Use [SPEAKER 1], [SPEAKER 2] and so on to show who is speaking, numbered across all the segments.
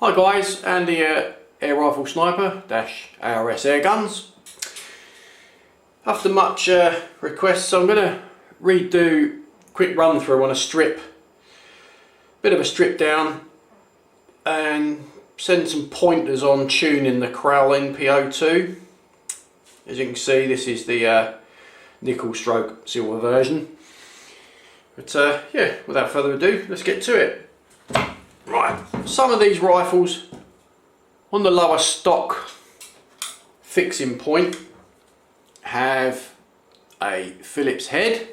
[SPEAKER 1] Hi guys, Andy Air Rifle Sniper - ARS Air Guns. After much requests, I'm going to redo a quick run through on a strip, bit of a strip down, and send some pointers on tuning the Kral Np02. As you can see, this is the nickel stroke silver version. But yeah, without further ado, let's get to it. Right, some of these rifles on the lower stock fixing point have a Phillips head.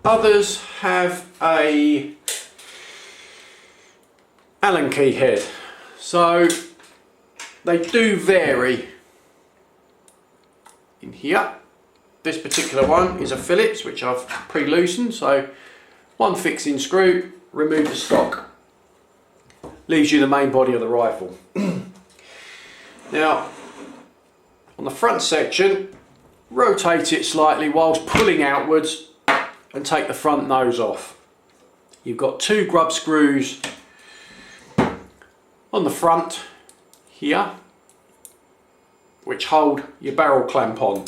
[SPEAKER 1] Others have a Allen key head. So they do vary in here. This particular one is a Phillips, which I've pre-loosened. So one fixing screw, remove the stock. Leaves you the main body of the rifle. Now, on the front section, rotate it slightly whilst pulling outwards and take the front nose off. You've got two grub screws on the front here, which hold your barrel clamp on.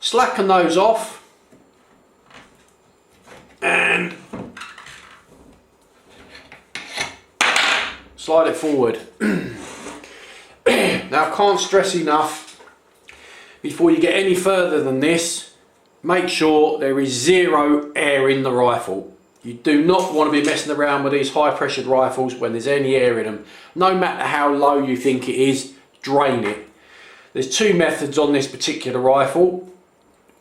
[SPEAKER 1] Slacken those off and slide it forward. Now, I can't stress enough, before you get any further than this, make sure there is zero air in the rifle. You do not want to be messing around with these high pressured rifles when there's any air in them. No matter how low you think it is, drain it. There's two methods on this particular rifle.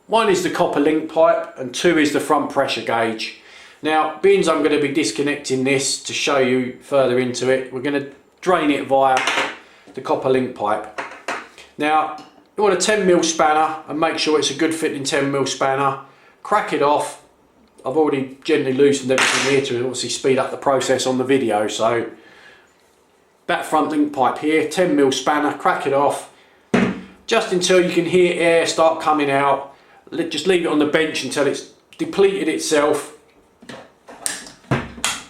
[SPEAKER 1] One is the copper link pipe and two is the front pressure gauge. Now, being I'm going to be disconnecting this to show you further into it, we're going to drain it via the copper link pipe. Now, you want a 10mm spanner and make sure it's a good fitting 10mm spanner. Crack it off. I've already gently loosened everything here to obviously speed up the process on the video. So that front link pipe here, 10mm spanner, crack it off just until you can hear air start coming out. Just leave it on the bench until it's depleted itself.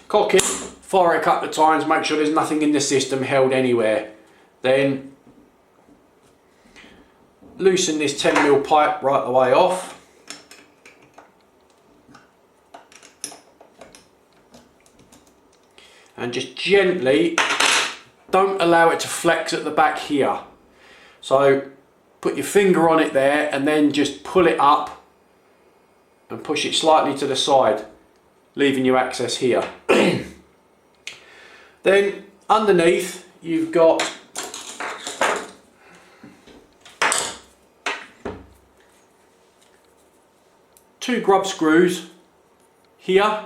[SPEAKER 1] Cock it, fire it a couple of times, make sure there's nothing in the system held anywhere. Then loosen this 10mm pipe right the way off. And just gently, don't allow it to flex at the back here. So put your finger on it there and then just pull it up and push it slightly to the side, leaving you access here. Then underneath you've got two grub screws here,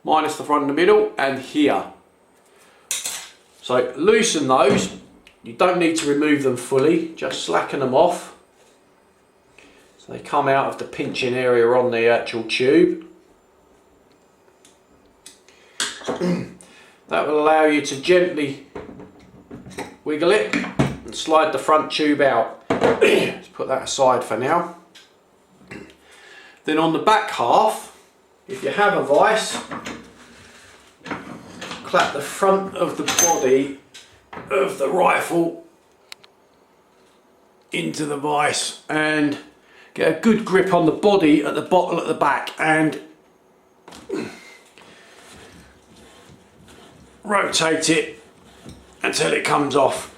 [SPEAKER 1] minus the front and the middle, and here. So loosen those. You don't need to remove them fully, just slacken them off so they come out of the pinching area on the actual tube. That will allow you to gently wiggle it and slide the front tube out. Let's put that aside for now. Then on the back half, if you have a vise, clap the front of the body of the rifle into the vise and get a good grip on the body at the bottle at the back and rotate it until it comes off.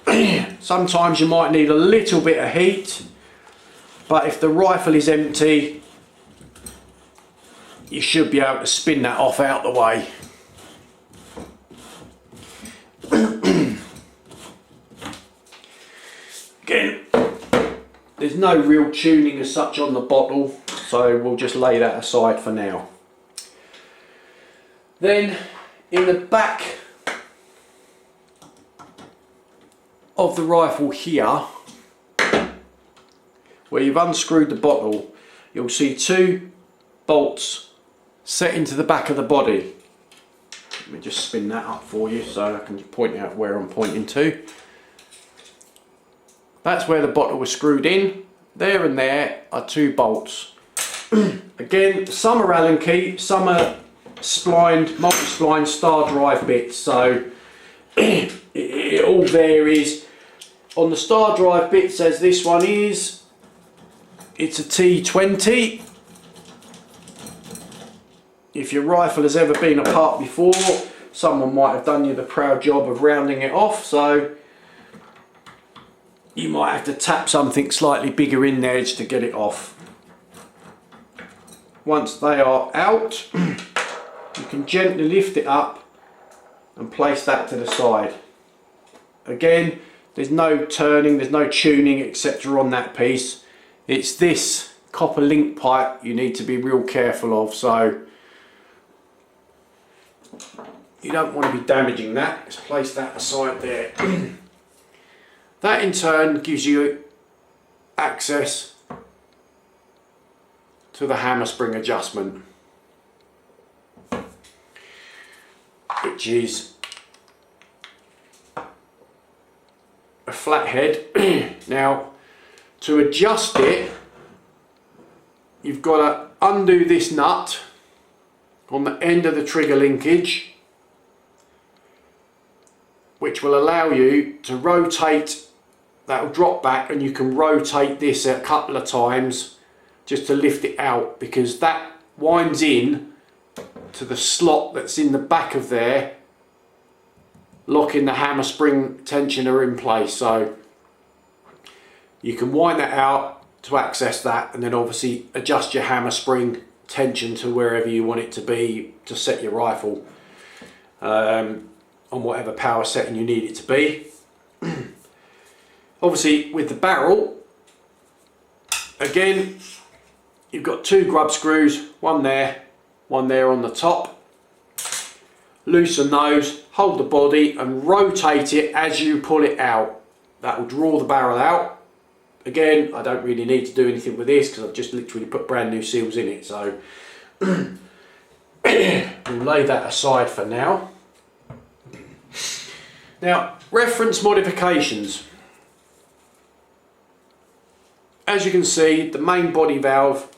[SPEAKER 1] Sometimes you might need a little bit of heat, but if the rifle is empty, you should be able to spin that off out the way. Again, there's no real tuning as such on the bottle, so we'll just lay that aside for now. Then in the back of the rifle here, where you've unscrewed the bottle, you'll see two bolts set into the back of the body. Let me just spin that up for you so I can point out where I'm pointing to. That's where the bottle was screwed in. There and there are two bolts. Again, some are Allen key, some are splined, multi-spline star drive bits, so it all varies. On the star drive bits, as this one is, it's a T20. If your rifle has ever been apart before, someone might have done you the proud job of rounding it off, so you might have to tap something slightly bigger in there just to get it off. Once they are out, you can gently lift it up and place that to the side. Again, there's no turning, there's no tuning, etc. on that piece. It's this copper link pipe you need to be real careful of, so you don't want to be damaging that. Let's place that aside there. That in turn gives you access to the hammer spring adjustment, which is a flathead. Now, to adjust it, you've got to undo this nut on the end of the trigger linkage, which will allow you to rotate. That will drop back, and you can rotate this a couple of times just to lift it out, because that winds in to the slot that's in the back of there, locking the hammer spring tensioner in place. So you can wind that out to access that, and then obviously adjust your hammer spring tension to wherever you want it to be to set your rifle on whatever power setting you need it to be. Obviously with the barrel, again, you've got two grub screws, one there on the top. Loosen those, hold the body and rotate it as you pull it out. That will draw the barrel out. Again, I don't really need to do anything with this because I've just literally put brand new seals in it, so we'll lay that aside for now. Now, reference modifications. As you can see, the main body valve,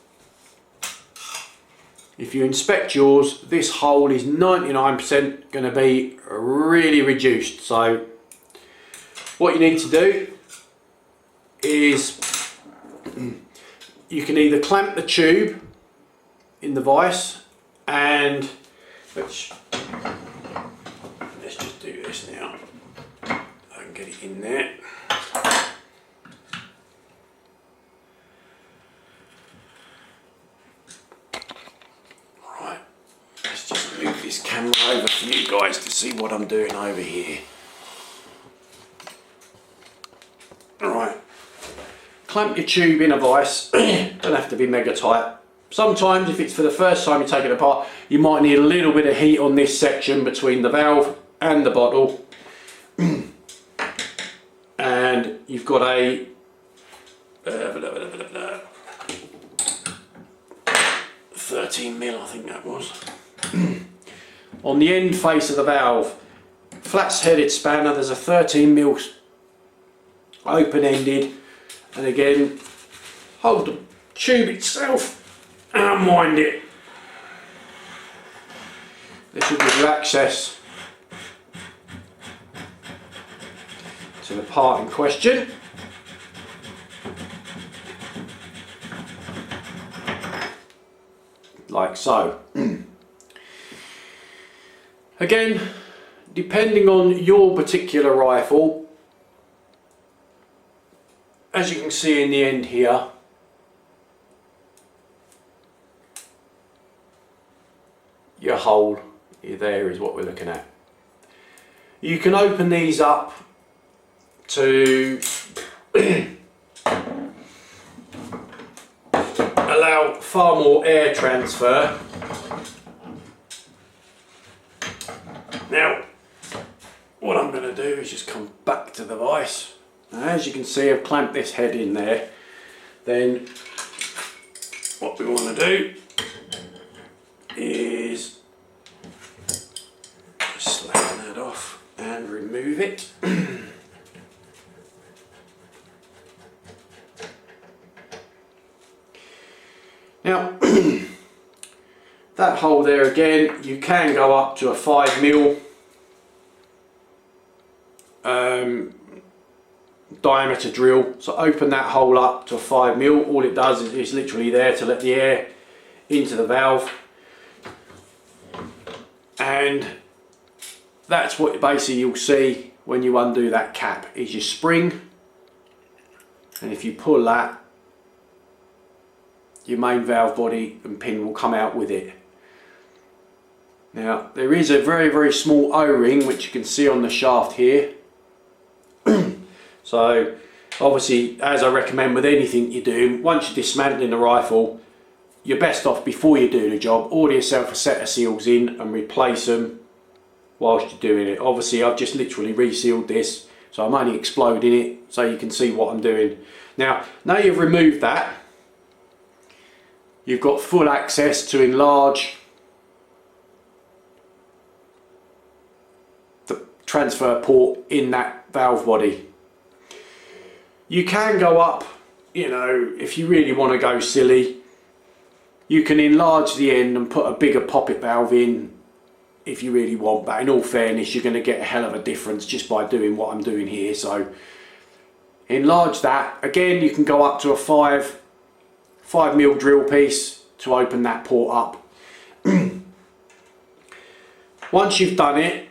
[SPEAKER 1] if you inspect yours, this hole is 99% going to be really reduced. So what you need to do is you can either clamp the tube in the vise, and let's just do this now. I can get it in there. This camera over for you guys to see what I'm doing over here. Alright, clamp your tube in a vise. Don't have to be mega tight. Sometimes if it's for the first time you take it apart, you might need a little bit of heat on this section between the valve and the bottle. And you've got a 13mm, I think that was. On the end face of the valve, flat-headed spanner, there's a 13mm open-ended, and again, hold the tube itself and unwind it. This will give you access to the part in question. Like so. Again, depending on your particular rifle, as you can see in the end here, your hole there is what we're looking at. You can open these up to allow far more air transfer. Now, what I'm going to do is just come back to the vise. Now, as you can see, I've clamped this head in there. Then, what we want to do is slacken that off and remove it. Now, that hole there again, you can go up to a 5mm diameter drill. So open that hole up to a 5mm. All it does is it's literally there to let the air into the valve, and that's what basically you'll see when you undo that cap is your spring, and if you pull that, your main valve body and pin will come out with it. Now there is a very small O-ring which you can see on the shaft here. So obviously, as I recommend with anything you're doing, once you're dismantling the rifle, you're best off before you do the job, order yourself a set of seals in and replace them whilst you're doing it. Obviously I've just literally resealed this, so I'm only exploding it so you can see what I'm doing. Now you've removed that, you've got full access to enlarge the transfer port in that valve body. You can go up, you know, if you really want to go silly, you can enlarge the end and put a bigger poppet valve in if you really want, but in all fairness you're going to get a hell of a difference just by doing what I'm doing here. So enlarge that. Again, you can go up to a 5mm drill piece to open that port up. Once you've done it,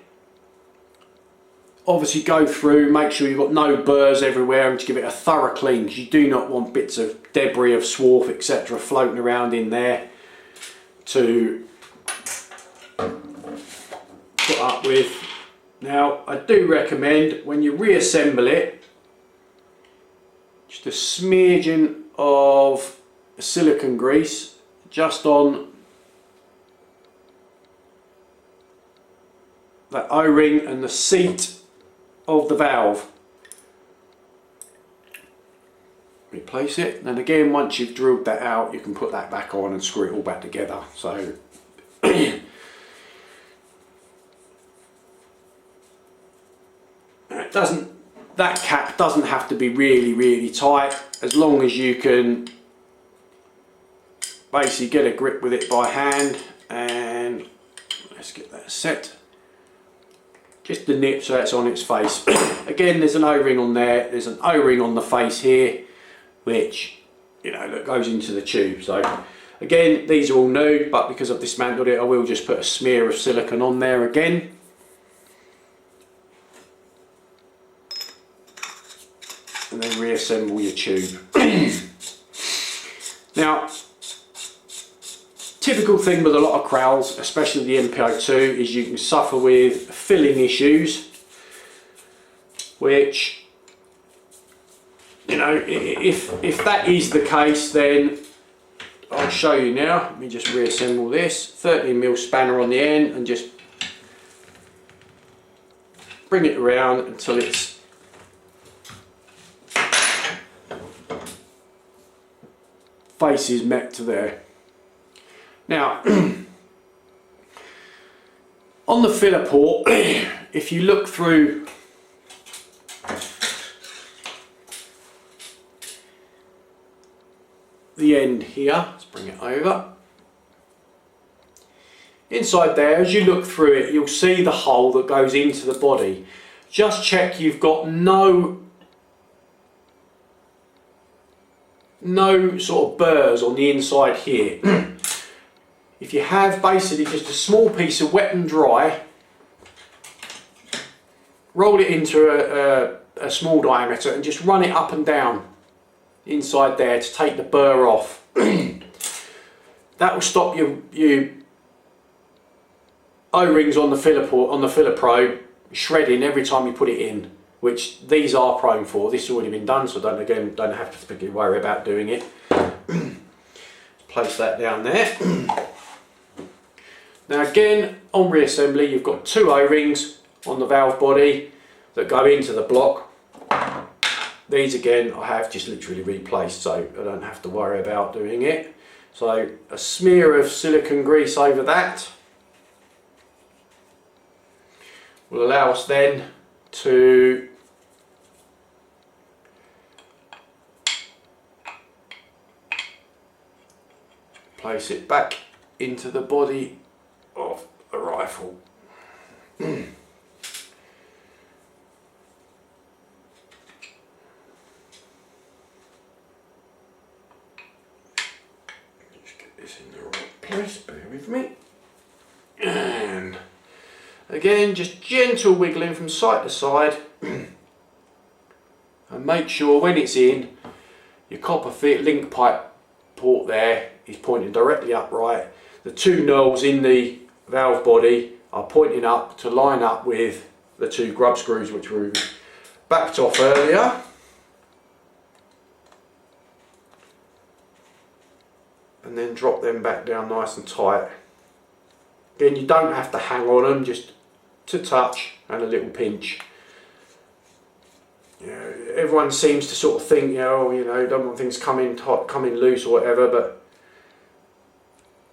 [SPEAKER 1] obviously go through, make sure you've got no burrs everywhere, and to give it a thorough clean, because you do not want bits of debris of swarf etc floating around in there to put up with. Now I do recommend when you reassemble it, just a smidgen of silicone grease just on that O-ring and the seat of the valve. Replace it, and again once you've drilled that out you can put that back on and screw it all back together. So that cap doesn't have to be really tight, as long as you can basically get a grip with it by hand. And let's get that set. Just the nip so it's on its face. Again, there's an O-ring on there, there's an O-ring on the face here, which, you know, that goes into the tube. So again, these are all new, but because I've dismantled it I will just put a smear of silicone on there again. And then reassemble your tube. Now, typical thing with a lot of Krals, especially the Np02, is you can suffer with filling issues, which, you know, if that is the case, then I'll show you now. Let me just reassemble this. 13mm spanner on the end, and just bring it around until it's face is met to there. Now, on the filler port, if you look through the end here, let's bring it over. Inside there, as you look through it, you'll see the hole that goes into the body. Just check you've got no sort of burrs on the inside here. If you have basically just a small piece of wet and dry, roll it into a small diameter and just run it up and down inside there to take the burr off. That will stop your O-rings on the filler port, on the filler probe, shredding every time you put it in, which these are prone for. This has already been done, so don't have to particularly worry about doing it. Place that down there. Now again, on reassembly, you've got two O-rings on the valve body that go into the block. These again I have just literally replaced, so I don't have to worry about doing it. So a smear of silicone grease over that will allow us then to place it back into the body of the rifle. Just get this in the right place, bear with me. And again, just gentle wiggling from side to side. And make sure when it's in, your copper fit link pipe port there is pointing directly upright. The two knurls in the valve body are pointing up to line up with the two grub screws which we backed off earlier. And then drop them back down nice and tight. Again, you don't have to hang on them, just to touch and a little pinch. You know, everyone seems to sort of think, don't want things coming loose or whatever, but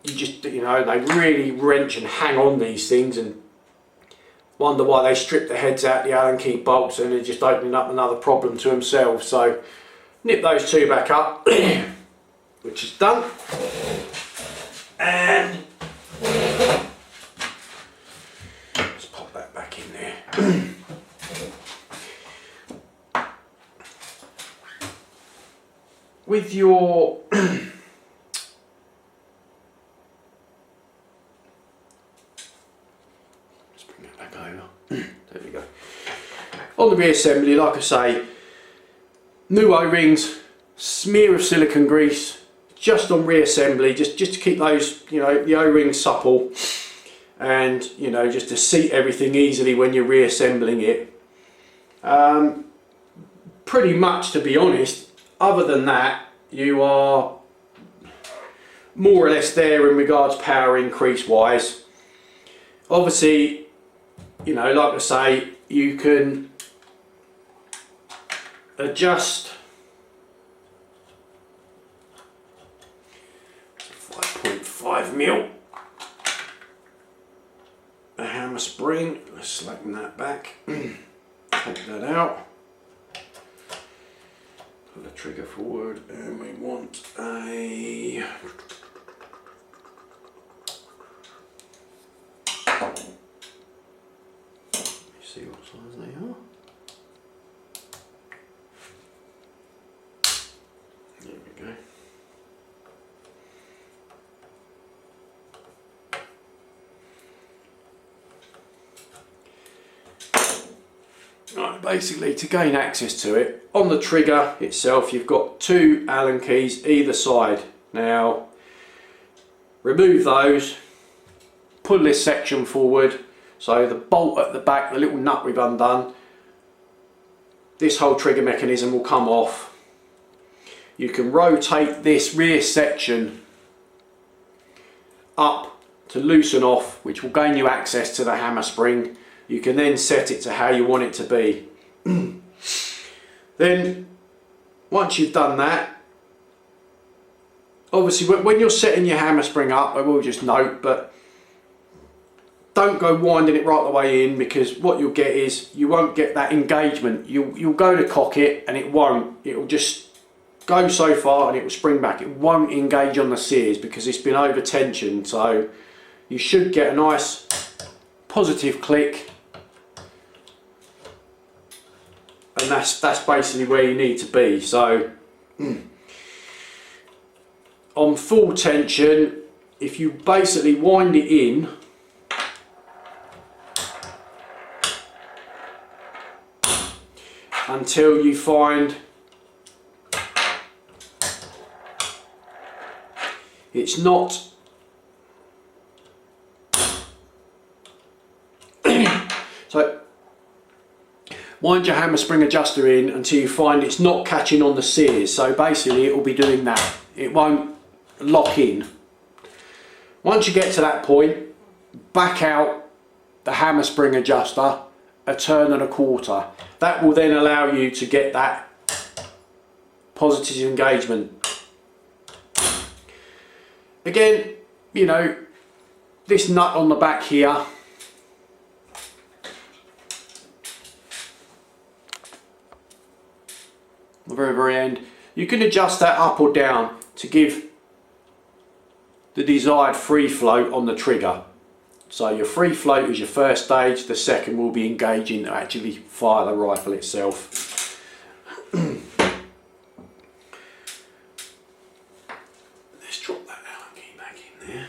[SPEAKER 1] you just, they really wrench and hang on these things and wonder why they strip the heads out the Allen key bolts, and they're just opening up another problem to themselves. So nip those two back up, which is done, and let's pop that back in there. With your let's bring that back over. There we go. On the reassembly, like I say, new O-rings, smear of silicone grease, just on reassembly, just to keep those, the O-rings supple, and just to seat everything easily when you're reassembling it. Pretty much, to be honest. Other than that, you are more or less there in regards power increase wise. Obviously, like I say, you can adjust 5.5mm a hammer spring. Let's slacken that back. Take that out. The trigger forward, and we want a see what size they are. There we go. Right, basically, to gain access to it, on the trigger itself you've got two Allen keys either side. Now remove those, pull this section forward, so the bolt at the back, the little nut we've undone, this whole trigger mechanism will come off. You can rotate this rear section up to loosen off, which will gain you access to the hammer spring. You can then set it to how you want it to be. Then, once you've done that, obviously when you're setting your hammer spring up, I will just note, but don't go winding it right the way in, because what you'll get is you won't get that engagement. You'll go to cock it and it won't. It'll just go so far and it will spring back. It won't engage on the sears because it's been over tensioned. So you should get a nice positive click. And that's basically where you need to be. So on full tension, if you basically wind it in, until you find it's not so wind your hammer spring adjuster in until you find it's not catching on the sears. So basically it will be doing that. It won't lock in. Once you get to that point, back out the hammer spring adjuster a turn and a quarter. That will then allow you to get that positive engagement. Again, this nut on the back here, the very end, you can adjust that up or down to give the desired free flow on the trigger. So your free float is your first stage, the second will be engaging to actually fire the rifle itself. Let's drop that out and get it back in there.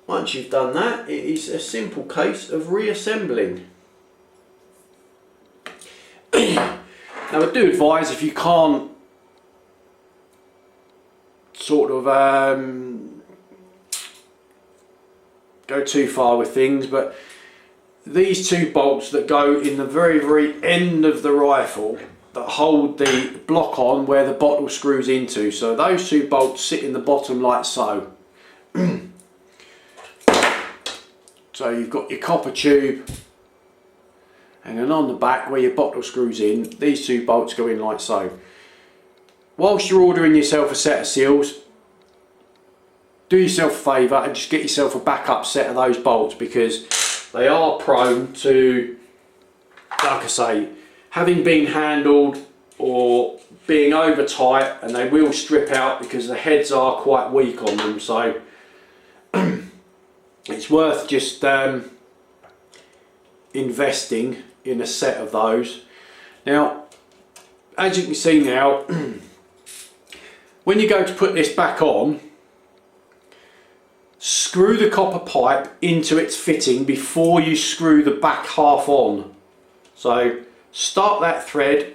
[SPEAKER 1] Once you've done that, it is a simple case of reassembling. Now I do advise, if you can't sort of go too far with things, but these two bolts that go in the very end of the rifle that hold the block on where the bottle screws into, so those two bolts sit in the bottom like so. So you've got your copper tube, and then on the back where your bottle screws in, these two bolts go in like so. Whilst you're ordering yourself a set of seals, do yourself a favour and just get yourself a backup set of those bolts, because they are prone to, like I say, having been handled or being over tight, and they will strip out because the heads are quite weak on them. So it's worth just investing in a set of those. Now, as you can see now, when you go to put this back on, screw the copper pipe into its fitting before you screw the back half on. So start that thread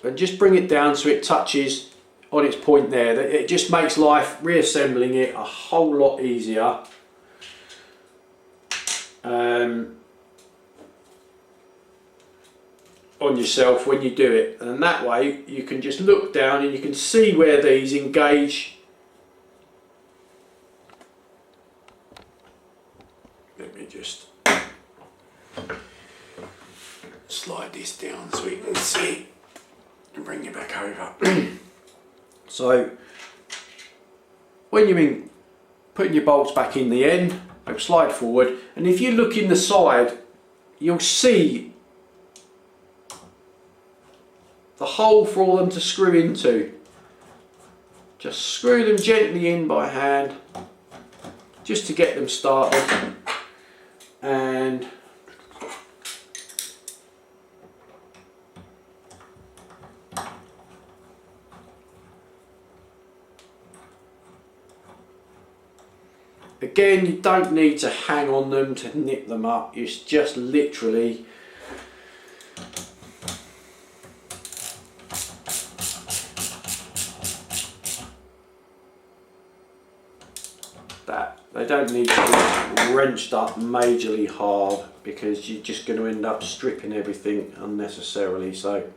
[SPEAKER 1] and just bring it down so it touches on its point there. It just makes life, reassembling it, a whole lot easier. On yourself when you do it, and that way you can just look down and you can see where these engage. Let me just slide this down so you can see and bring it back over. So when you're putting your bolts back in the end, slide forward, and if you look in the side, you'll see the hole for all them to screw into. Just screw them gently in by hand just to get them started, and again, you don't need to hang on them to nip them up. It's just literally that. They don't need to be wrenched up majorly hard, because you're just going to end up stripping everything unnecessarily. So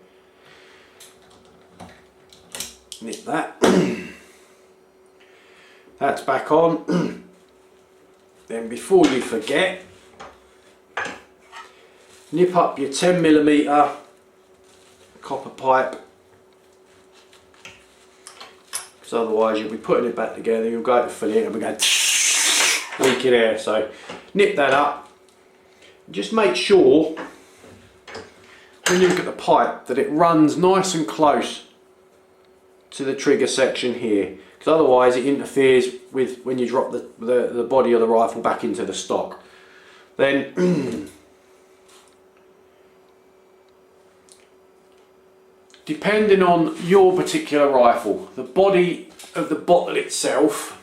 [SPEAKER 1] nip that. That's back on. Then before you forget, nip up your 10mm copper pipe, because otherwise you'll be putting it back together, you'll go to fill it and we're going leak in air. So nip that up. Just make sure when you look at the pipe that it runs nice and close to the trigger section here, because otherwise it interferes with when you drop the body of the rifle back into the stock. Then depending on your particular rifle, the body of the bottle itself,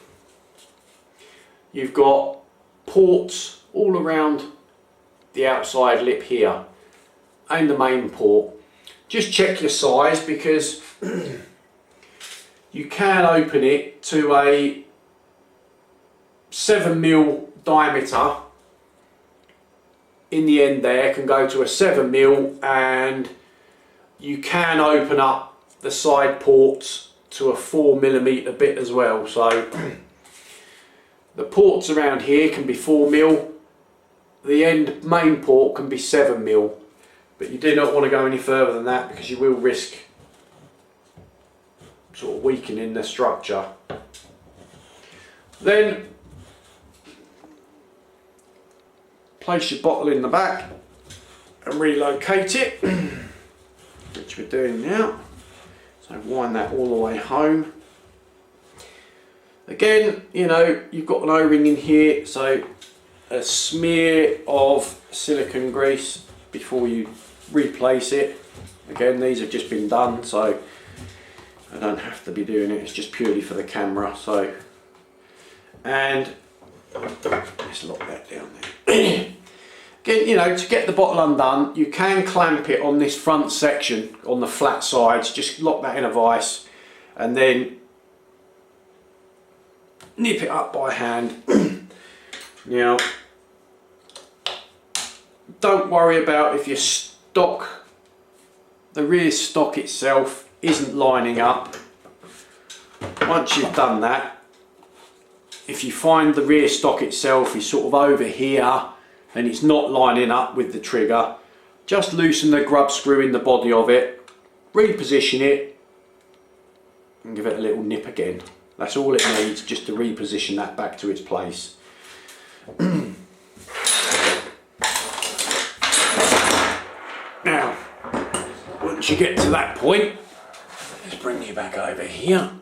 [SPEAKER 1] you've got ports all around the outside lip here and the main port. Just check your size, because you can open it to a 7mm diameter. In the end there can go to a 7mm, and you can open up the side ports to a 4mm bit as well. So the ports around here can be 4mm, the end main port can be 7mm, but you do not want to go any further than that, because you will risk sort of weakening the structure. Then place your bottle in the back and relocate it, which we're doing now. So wind that all the way home. Again, you know, you've got an O-ring in here, so a smear of silicone grease before you replace it. Again, these have just been done, so I don't have to be doing it, it's just purely for the camera. So, and let's lock that down there. Again, you know, to get the bottle undone, you can clamp it on this front section on the flat sides. Just lock that in a vise and then nip it up by hand. Now, don't worry about if your stock, the rear stock itself, isn't lining up. Once you've done that, if you find the rear stock itself is sort of over here and it's not lining up with the trigger, just loosen the grub screw in the body of it, reposition it and give it a little nip again. That's all it needs, just to reposition that back to its place. Now, once you get to that point, let's bring you back over here.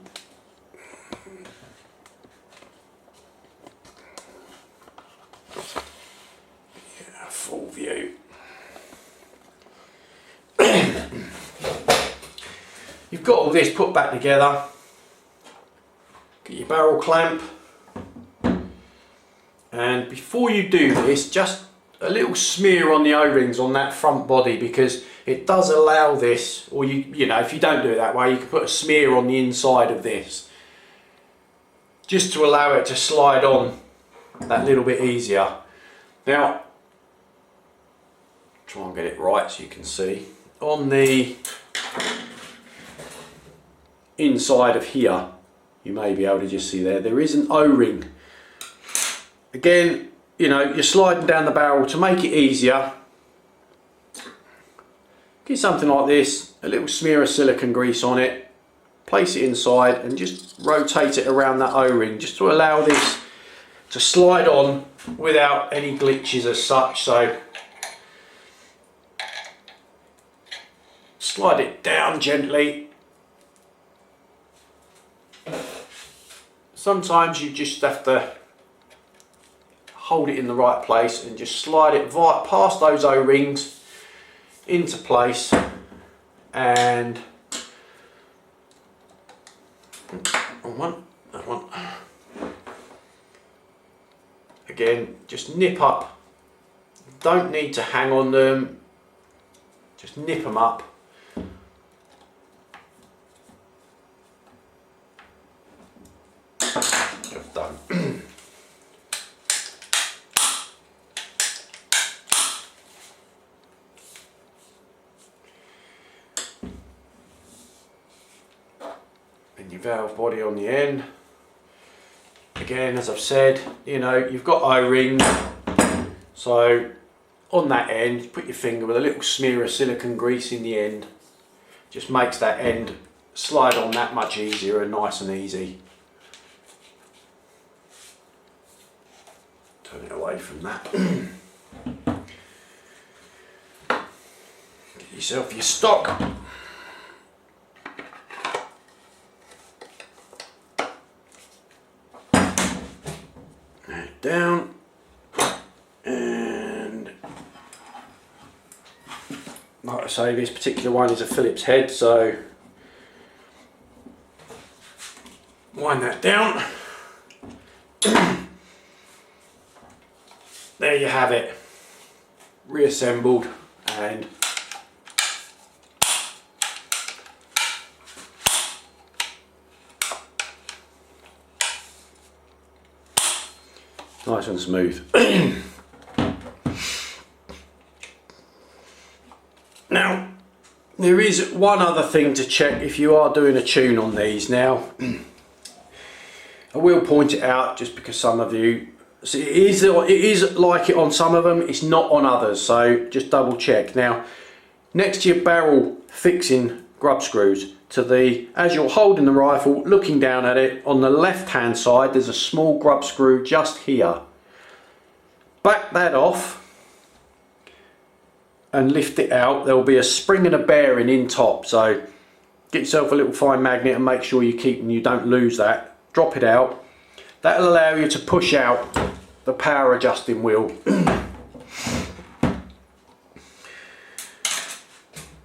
[SPEAKER 1] Yeah, full view. You've got all this put back together. Get your barrel clamp. And before you do this, just a little smear on the O-rings on that front body, because it does allow this, or you know, if you don't do it that way, you can put a smear on the inside of this, just to allow it to slide on that little bit easier. Now, try and get it right so you can see. On the inside of here, you may be able to just see there is an O-ring. Again, you know, you're sliding down the barrel to make it easier. Get something like this, a little smear of silicone grease on it, place it inside and just rotate it around that O-ring, just to allow this to slide on without any glitches as such. So slide it down gently. Sometimes you just have to hold it in the right place and just slide it past those O-rings into place, and that one. Again, just nip up. Don't need to hang on them, just nip them up. Done. And your valve body on the end. Again, as I've said, you know, you've got O-rings, so on that end, put your finger with a little smear of silicone grease in the end. Just makes that end slide on that much easier and nice and easy. Turn it away from that. Get yourself your stock. Down, and like I say, this particular one is a Phillips head, so wind that down. There you have it, reassembled, and nice and smooth. Now, there is one other thing to check if you are doing a tune on these. Now, I will point it out just because some of you, see, it is like it on some of them, it's not on others, so just double check. Now, next to your barrel fixing grub screws, as you're holding the rifle, looking down at it, on the left hand side there's a small grub screw just here. Back that off and lift it out. There will be a spring and a bearing in top, so get yourself a little fine magnet and make sure you don't lose that. Drop it out, That'll allow you to push out the power adjusting wheel.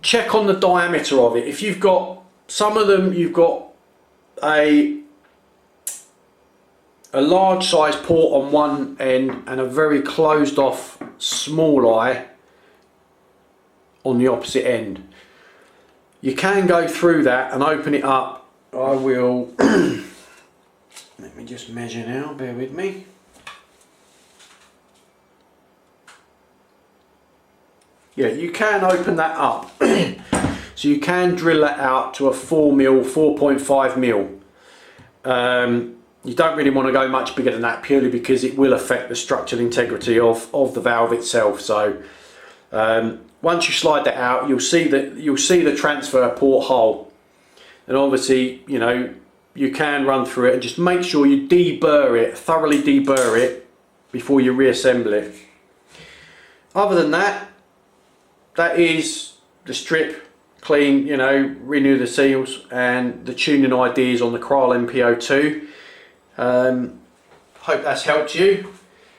[SPEAKER 1] Check on the diameter of it. If you've got some of them, you've got a large size port on one end and a very closed off small eye on the opposite end. You can go through that and open it up. I will let me just measure now, bear with me. Yeah, you can open that up. So you can drill that out to a 4mm, 4.5mm. You don't really want to go much bigger than that, purely because it will affect the structural integrity of the valve itself. So once you slide that out, you'll see the transfer port hole, and obviously, you know, you can run through it and just make sure you deburr it, thoroughly deburr it before you reassemble it. Other than that, that is the strip, clean, you know, renew the seals, and the tuning ideas on the Kral Np02. Hope that's helped you.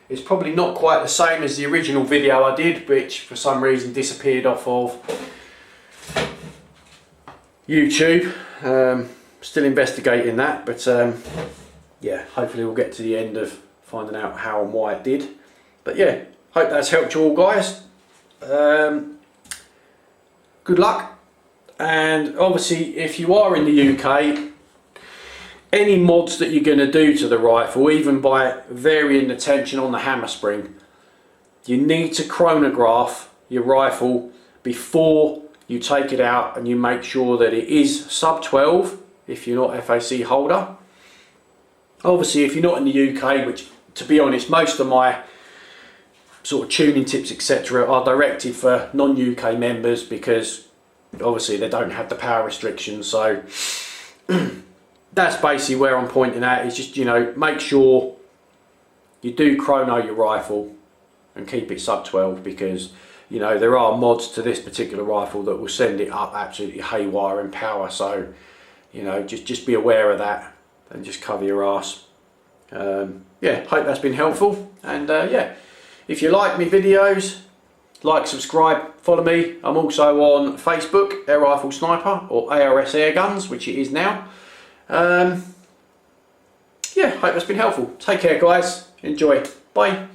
[SPEAKER 1] It's probably not quite the same as the original video I did, which for some reason disappeared off of YouTube. Still investigating that, but yeah, hopefully we'll get to the end of finding out how and why it did. But yeah, hope that's helped you all, guys. Good luck, and obviously if you are in the UK, any mods that you're going to do to the rifle, even by varying the tension on the hammer spring, you need to chronograph your rifle before you take it out, and you make sure that it is sub 12 if you're not FAC holder. Obviously if you're not in the UK, which to be honest most of my sort of tuning tips etc are directed for non-UK members, because obviously they don't have the power restrictions. So that's basically where I'm pointing at, is just, you know, make sure you do chrono your rifle and keep it sub 12, because, you know, there are mods to this particular rifle that will send it up absolutely haywire in power. So, you know, just be aware of that and just cover your ass. Yeah, hope that's been helpful, and yeah, if you like me videos, like, subscribe, follow me. I'm also on Facebook, Air Rifle Sniper, or ARS Air Guns, which it is now. Yeah, hope that's been helpful. Take care, guys. Enjoy. Bye.